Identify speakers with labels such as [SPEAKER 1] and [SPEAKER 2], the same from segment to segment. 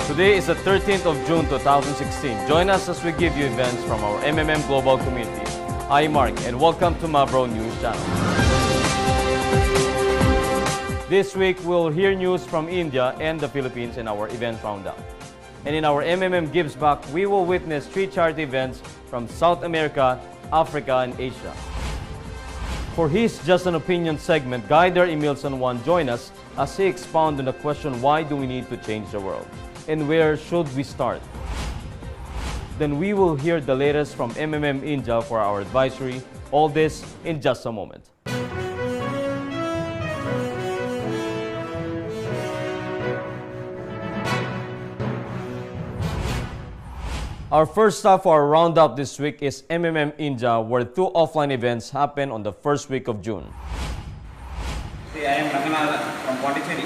[SPEAKER 1] Today is the 13th of June 2016. Join us as we give you events from our MMM Global community. I'm Mark and welcome to Mavro News Channel. This week we'll hear news from India and the Philippines in our event roundup. And in our MMM Gives Back, we will witness 3 charity events from South America, Africa, and Asia. For his Just an Opinion segment, Guider Emilson Juan join us as he expounds on the question, why do we need to change the world? And where should we start? Then we will hear the latest from MMM India for our advisory. All this in just a moment. Our first stop for our roundup this week is MMM India, where 2 offline events happen on the first week of June.
[SPEAKER 2] I am Ranganath from Pondicherry.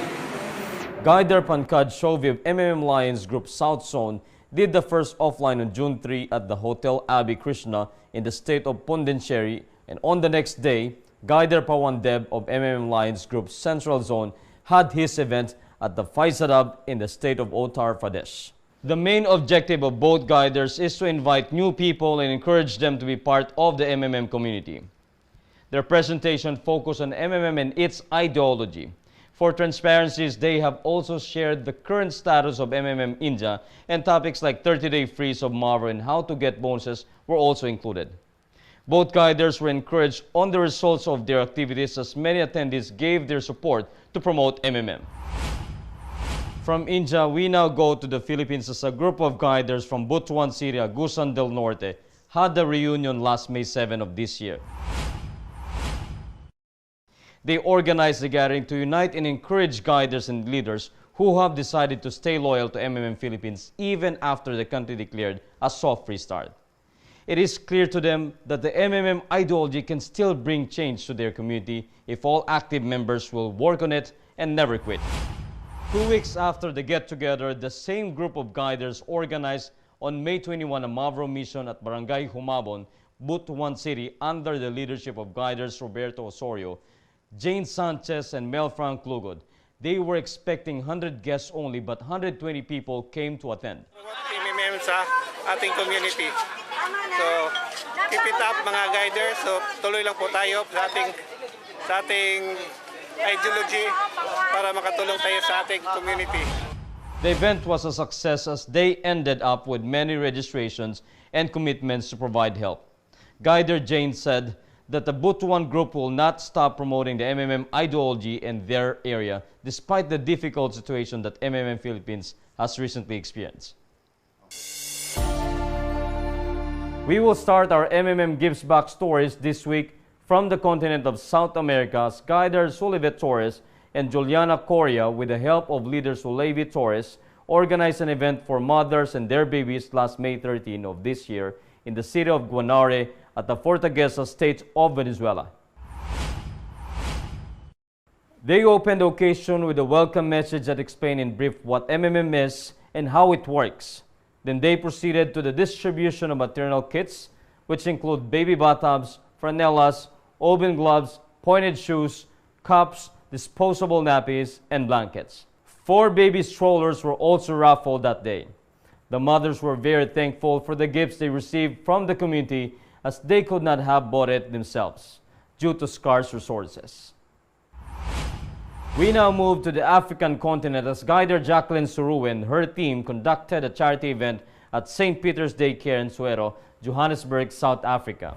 [SPEAKER 1] Guider Pankaj Shovi of MMM Lions Group South Zone did the first offline on June 3 at the Hotel Abbey Krishna in the state of Pondicherry, and on the next day, Guider Pawan Deb of MMM Lions Group Central Zone had his event at the Faizadab in the state of Uttar Pradesh. The main objective of both guiders is to invite new people and encourage them to be part of the MMM community. Their presentation focused on MMM and its ideology. For transparencies, they have also shared the current status of MMM India, and topics like 30-day freeze of Mavro and how to get bonuses were also included. Both guiders were encouraged on the results of their activities, as many attendees gave their support to promote MMM. From India, we now go to the Philippines as a group of guiders from Butuan City, Agusan del Norte had a reunion last May 7 of this year. They organized the gathering to unite and encourage guiders and leaders who have decided to stay loyal to MMM Philippines even after the country declared a soft restart. It is clear to them that the MMM ideology can still bring change to their community if all active members will work on it and never quit. 2 weeks after the get-together, the same group of guiders organized on May 21 a Mavro mission at Barangay Humabon, Butuan City, under the leadership of guiders Roberto Osorio, Jane Sanchez, and Mel Frank Lugod. They were expecting 100 guests only, but 120 people came to attend.
[SPEAKER 3] MMM sa ating community. So, keep it up mga guiders. So, tuloy lang po tayo sa ating ideology para makatulong tayo sa ating community.
[SPEAKER 1] The event was a success as they ended up with many registrations and commitments to provide help. Guider Jane said that the Butuan group will not stop promoting the MMM ideology in their area despite the difficult situation that MMM Philippines has recently experienced. We will start our MMM Gives Back stories this week from the continent of South America's Guider Sulivet Torres and Juliana Coria, with the help of leader Sulevi Torres, organized an event for mothers and their babies last May 13 of this year in the city of Guanare at the Fortaleza state of Venezuela. They opened the occasion with a welcome message that explained in brief what MMM is and how it works. Then they proceeded to the distribution of maternal kits, which include baby bathtubs, franellas, oven gloves, pointed shoes, cups, disposable nappies, and blankets. 4 baby strollers were also raffled that day. The mothers were very thankful for the gifts they received from the community, as they could not have bought it themselves due to scarce resources. We now move to the African continent as Guider Jacqueline Suru and her team conducted a charity event at St. Peter's Daycare in Soweto, Johannesburg, South Africa.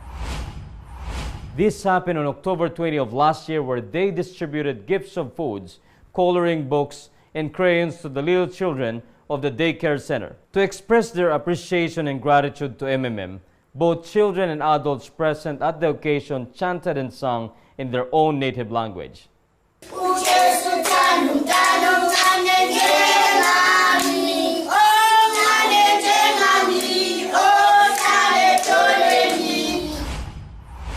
[SPEAKER 1] This happened on October 20 of last year, where they distributed gifts of foods, coloring books, and crayons to the little children of the daycare center. To express their appreciation and gratitude to MMM, both children and adults present at the occasion chanted and sung in their own native language.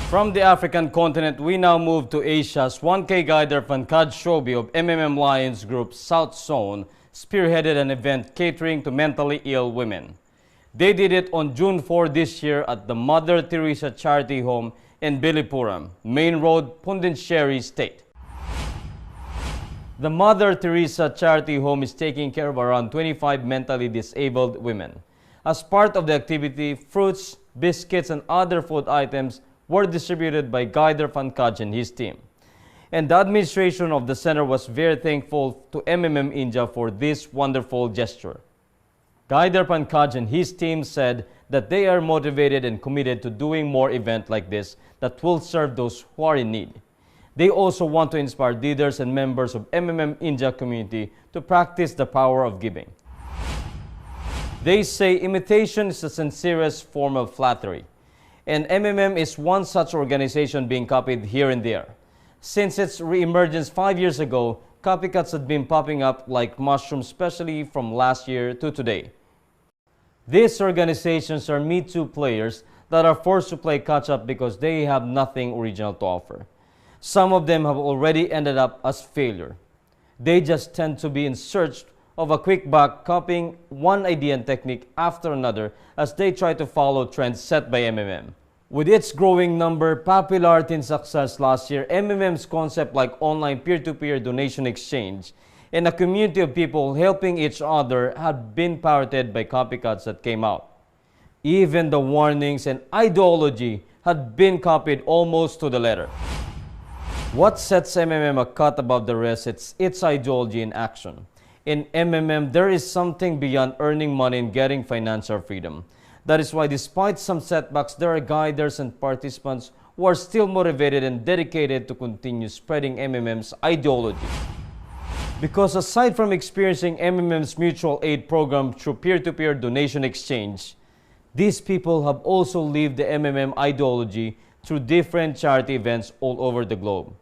[SPEAKER 1] From the African continent, we now move to Asia's 1K Guider Pankaj Shobi of MMM Lions Group South Zone spearheaded an event catering to mentally ill women. They did it on June 4 this year at the Mother Teresa Charity Home in Bilipuram, Main Road, Pondicherry State. The Mother Teresa Charity Home is taking care of around 25 mentally disabled women. As part of the activity, fruits, biscuits, and other food items were distributed by Guider Pankaj and his team. And the administration of the center was very thankful to MMM India for this wonderful gesture. Guider Pankaj and his team said that they are motivated and committed to doing more events like this that will serve those who are in need. They also want to inspire leaders and members of MMM India community to practice the power of giving. They say imitation is the sincerest form of flattery, and MMM is one such organization being copied here and there. Since its re-emergence 5 years ago, copycats had been popping up like mushrooms, especially from last year to today. These organizations are Me Too players that are forced to play catch-up because they have nothing original to offer. Some of them have already ended up as failure. They just tend to be in search of a quick buck, copying one idea and technique after another as they try to follow trends set by MMM. With its growing number, popularity, and success last year, MMM's concept like online peer-to-peer donation exchange and a community of people helping each other had been pirated by copycats that came out. Even the warnings and ideology had been copied almost to the letter. What sets MMM a cut above the rest is its ideology in action. In MMM, there is something beyond earning money and getting financial freedom. That is why despite some setbacks, there are guiders and participants who are still motivated and dedicated to continue spreading MMM's ideology. Because aside from experiencing MMM's mutual aid program through peer-to-peer donation exchange, these people have also lived the MMM ideology through different charity events all over the globe.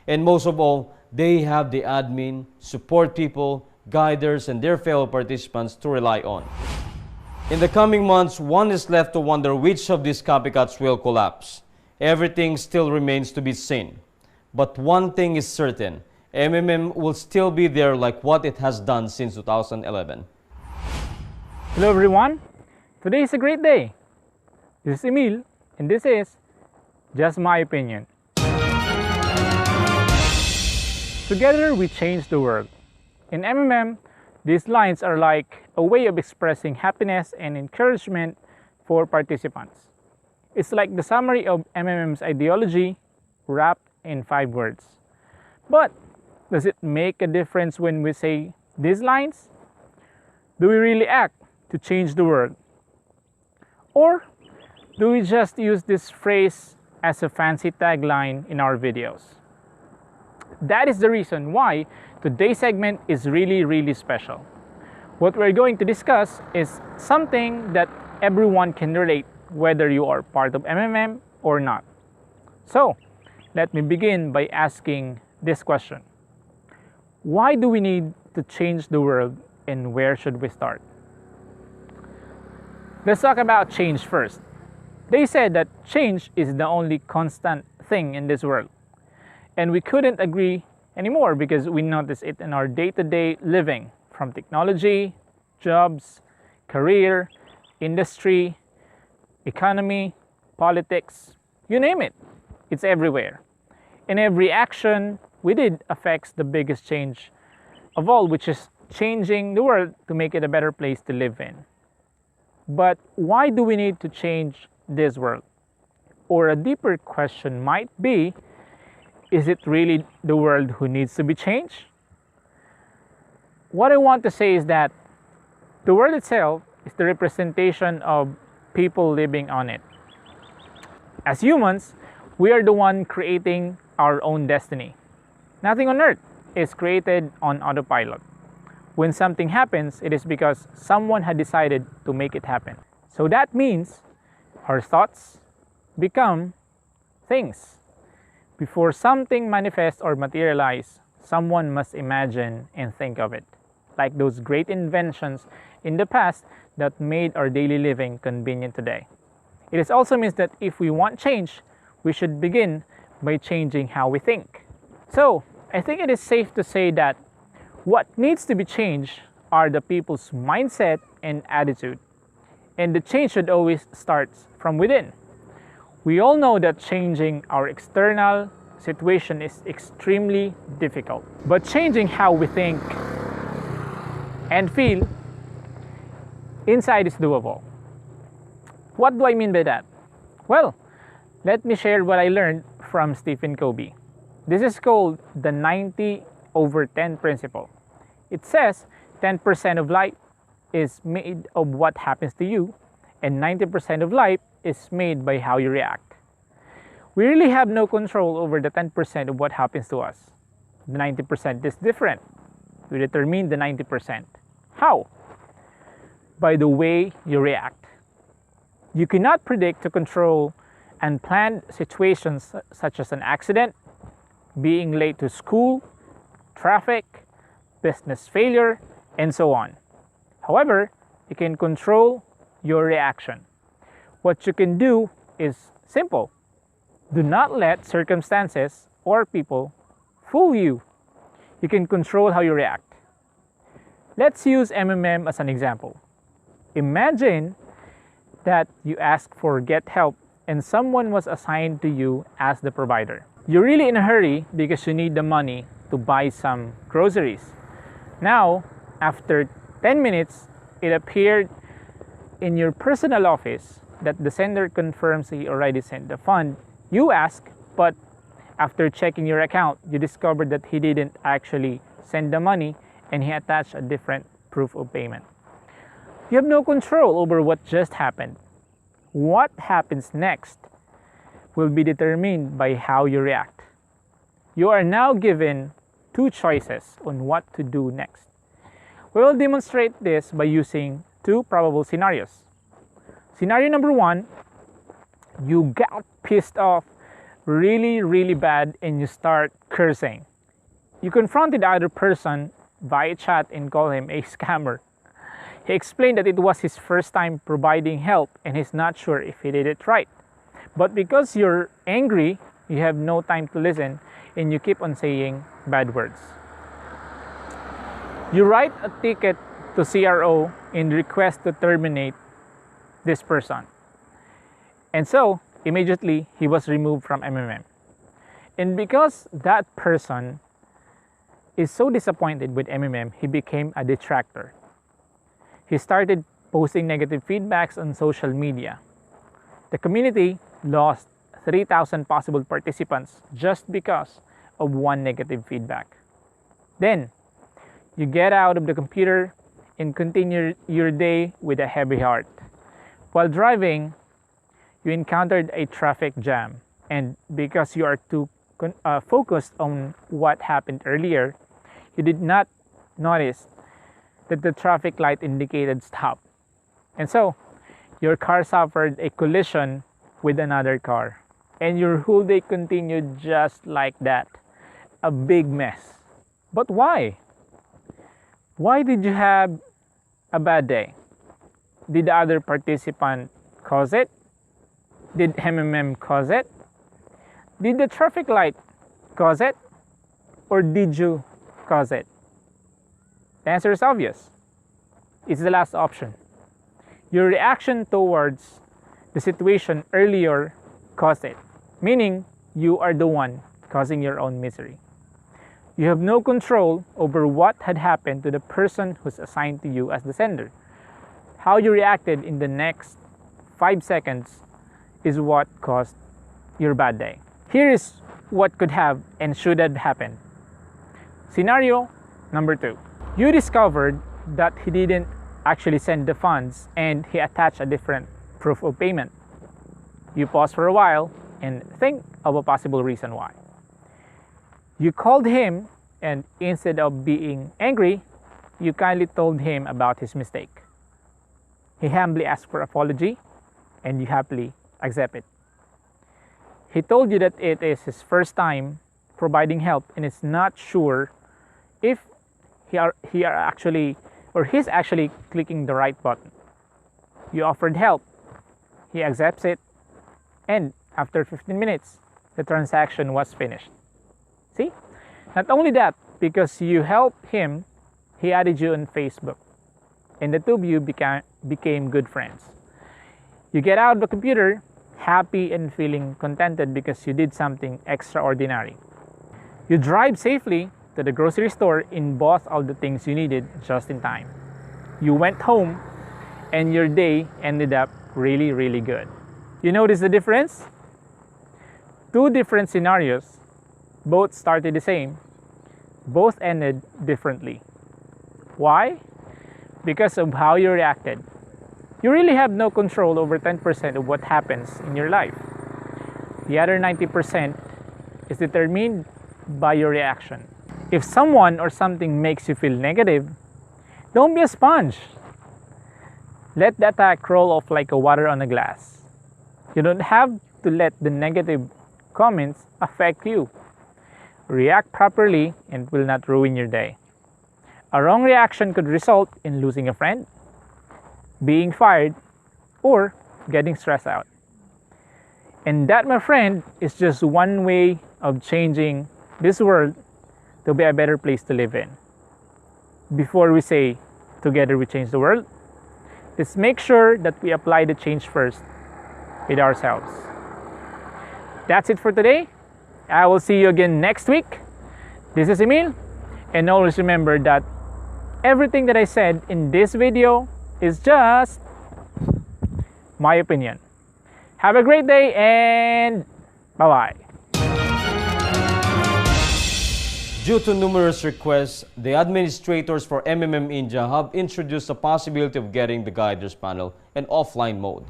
[SPEAKER 1] And most of all, they have the admin, support people, guiders, and their fellow participants to rely on. In the coming months, one is left to wonder which of these copycats will collapse. Everything still remains to be seen. But one thing is certain, MMM will still be there like what it has done since 2011.
[SPEAKER 4] Hello everyone, today is a great day. This is Emil, and this is Just My Opinion. Together we change the world. In MMM, these lines are like a way of expressing happiness and encouragement for participants. It's like the summary of MMM's ideology wrapped in 5 words. But does it make a difference when we say these lines? Do we really act to change the world? Or do we just use this phrase as a fancy tagline in our videos? That is the reason why today's segment is really special. What we're going to discuss is something that everyone can relate, whether you are part of MMM or not. So, let me begin by asking this question. Why do we need to change the world, and where should we start? Let's talk about change first. They said that change is the only constant thing in this world. And we couldn't agree anymore because we notice it in our day-to-day living, from technology, jobs, career, industry, economy, politics, you name it. It's everywhere. And every action we did affects the biggest change of all, which is changing the world to make it a better place to live in. But why do we need to change this world? Or a deeper question might be, is it really the world who needs to be changed? What I want to say is that the world itself is the representation of people living on it. As humans, we are the one creating our own destiny. Nothing on earth is created on autopilot. When something happens, it is because someone had decided to make it happen. So that means our thoughts become things. Before something manifests or materializes, someone must imagine and think of it, like those great inventions in the past that made our daily living convenient today. It also means that if we want change, we should begin by changing how we think. So, I think it is safe to say that what needs to be changed are the people's mindset and attitude. And the change should always start from within. We all know that changing our external situation is extremely difficult. But changing how we think and feel inside is doable. What do I mean by that? Well, let me share what I learned from Stephen Covey. This is called the 90/10 principle. It says 10% of life is made of what happens to you, and 90% of life is made by how you react. We really have no control over the 10% of what happens to us. The 90% is different. We determine the 90%. How? By the way you react. You cannot predict to control unplanned situations such as an accident, being late to school, traffic, business failure, and so on. However, you can control your reaction. What you can do is simple. Do not let circumstances or people fool you. You can control how you react. Let's use MMM as an example. Imagine that you ask for get help and someone was assigned to you as the provider. You're really in a hurry because you need the money to buy some groceries. Now, after 10 minutes, it appeared in your personal office that the sender confirms he already sent the fund you asked, but after checking your account, you discovered that he didn't actually send the money and he attached a different proof of payment. You have no control over what just happened. What happens next will be determined by how you react. You are now given two choices on what to do next. We will demonstrate this by using two probable scenarios. Scenario number one, you got pissed off really bad and you start cursing. You confronted the other person via chat and call him a scammer. He explained that it was his first time providing help and he's not sure if he did it right. But because you're angry, you have no time to listen and you keep on saying bad words. You write a ticket to CRO and request to terminate this person. And so, immediately, he was removed from MMM. And because that person is so disappointed with MMM, he became a detractor. He started posting negative feedbacks on social media. The community lost 3,000 possible participants just because of one negative feedback. Then, you get out of the computer and continue your day with a heavy heart. While driving, you encountered a traffic jam, and because you are too focused on what happened earlier, you did not notice that the traffic light indicated stop. And so, your car suffered a collision with another car, and your whole day continued just like that. A big mess. But why? Why did you have a bad day? Did the other participant cause it? Did MMM cause it? Did the traffic light cause it? Or did you cause it? The answer is obvious. It's the last option. Your reaction towards the situation earlier caused it, meaning you are the one causing your own misery. You have no control over what had happened to the person who's assigned to you as the sender. How you reacted in the next 5 seconds is what caused your bad day. Here is what could have and should have happened. Scenario number 2. You discovered that he didn't actually send the funds and he attached a different proof of payment. You pause for a while and think of a possible reason why. You called him and instead of being angry, you kindly told him about his mistake. He humbly asked for apology and you happily accept it. He told you that it is his first time providing help and is not sure if he's actually clicking the right button. You offered help, he accepts it, and after 15 minutes, the transaction was finished. See? Not only that, because you helped him, he added you on Facebook, and the two of you became good friends. You get out of the computer happy and feeling contented because you did something extraordinary. You drive safely to the grocery store and bought all the things you needed just in time. You went home and your day ended up really, really good. You notice the difference? Two different scenarios, both started the same, both ended differently. Why? Because of how you reacted. You really have no control over 10% of what happens in your life. The other 90% is determined by your reaction. If someone or something makes you feel negative, don't be a sponge. Let the attack roll off like a water on a glass. You don't have to let the negative comments affect you. React properly and it will not ruin your day. A wrong reaction could result in losing a friend, being fired, or getting stressed out. And that, my friend, is just one way of changing this world to be a better place to live in. Before we say, together we change the world, let's make sure that we apply the change first with ourselves. That's it for today. I will see you again next week. This is Emil, and always remember that everything that I said in this video is just my opinion. Have a great day and bye-bye.
[SPEAKER 1] Due to numerous requests, the administrators for MMM India have introduced the possibility of getting the guiders panel in offline mode.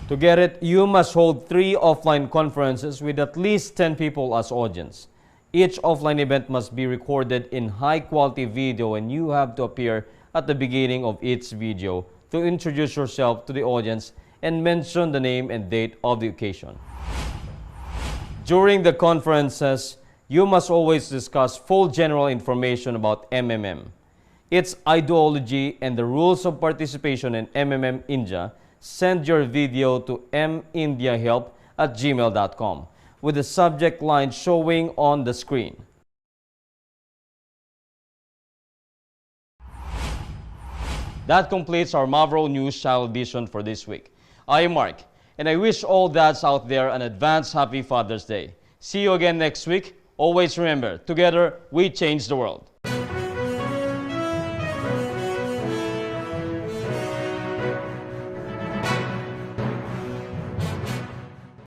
[SPEAKER 1] To get it, you must hold 3 offline conferences with at least 10 people as audience. Each offline event must be recorded in high-quality video, and you have to appear at the beginning of each video to introduce yourself to the audience and mention the name and date of the occasion. During the conferences, you must always discuss full general information about MMM, its ideology, and the rules of participation in MMM India. Send your video to mindiahelp@gmail.com with the subject line showing on the screen. That completes our Mavro News Channel edition for this week. I am Mark, and I wish all dads out there an advance happy Father's Day. See you again next week. Always remember, together we change the world.